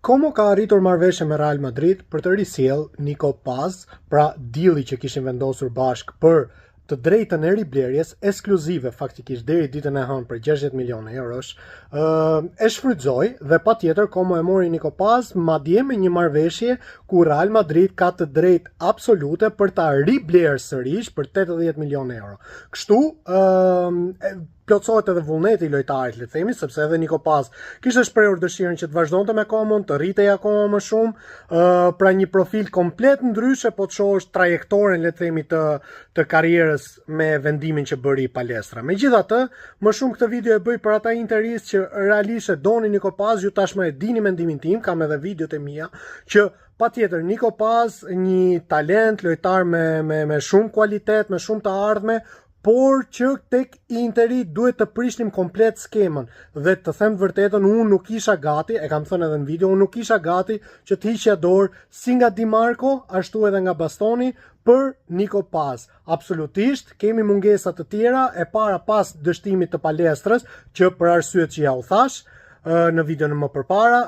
Como ka arritur marrëveshje me Real Madrid për të risjell Nico Paz, pra dealli që kishin vendosur bashk për të drejtën e riblerjes ekskluzive faktikisht deri ditën e hënë për 60 milionë eurosh, e shfrytëzoi dhe patjetër Como e mori Nico Paz, madje me një marrëveshje ku Real Madrid ka të drejtë absolute për ta riblerë sërish për 80 milionë euro. Kështu plotësohet edhe vullneti i lojtarit, le të themi, sepse edhe Nico Paz kishte shprehur dëshirën që të vazhdonte me Comon, të rritej akoma më shumë, pra një profil komplet ndryshe, po të shohësh trajektoren, le të themi, të karrierës me vendimin që bëri palestra. Megjithatë, më shumë këtë video e bëj për ata interistë që realisht e doni Nico Paz, ju tashmë e dini mendimin tim, kam edhe videot e mia që patjetër Nico Paz një talent lojtar me shumë kualitet, me shumë të ardhme, por që tek Interi duhet të prishnim komplet skemën dhe të them të vërtetën, unë nuk isha gati, e kam thënë edhe në video, unë nuk isha gati që të hiqja dorë si nga Di Marco, ashtu edhe nga Bastoni për Nico Paz. Absolutisht, kemi mungesa të tjera, e para pas dështimit të palestrës, që për arsyet që ja u thash në videon më përpara,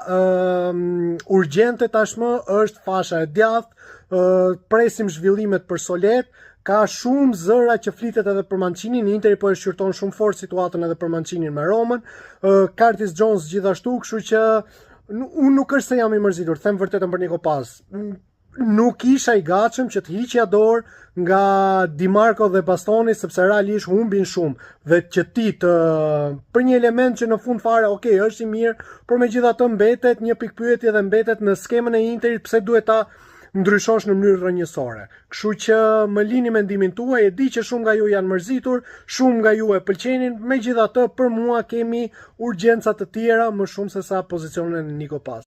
urgjente tashmë është fasha e djathtë, presim zhvillimet për Solet. Ka shumë zëra që flitet edhe për Mancinin, Interi po e shqyrton shumë fort situatën edhe për Mancinin me Romën, Curtis Jones gjithashtu, kështu që unë nuk është se jam i mërzitur, them vërtetën për Nico Paz. Nuk isha i gatshëm që të hiqja dorë nga Di Marco dhe Bastoni, sepse realisht humbin shumë dhe që ti për një element që në fund fare, okay, është i mirë, por megjithatë mbetet një pikpyetje dhe mbetet në skemën e Interit pse duhet ta ndryshosh në mënyrë rrënjësore. Kështu që më lini mendimin tuaj, e di që shumë nga ju janë mërzitur, shumë nga ju e pëlqenin, megjithatë për mua kemi urgjenca të tjera më shumë se sa pozicionin e Nico Paz.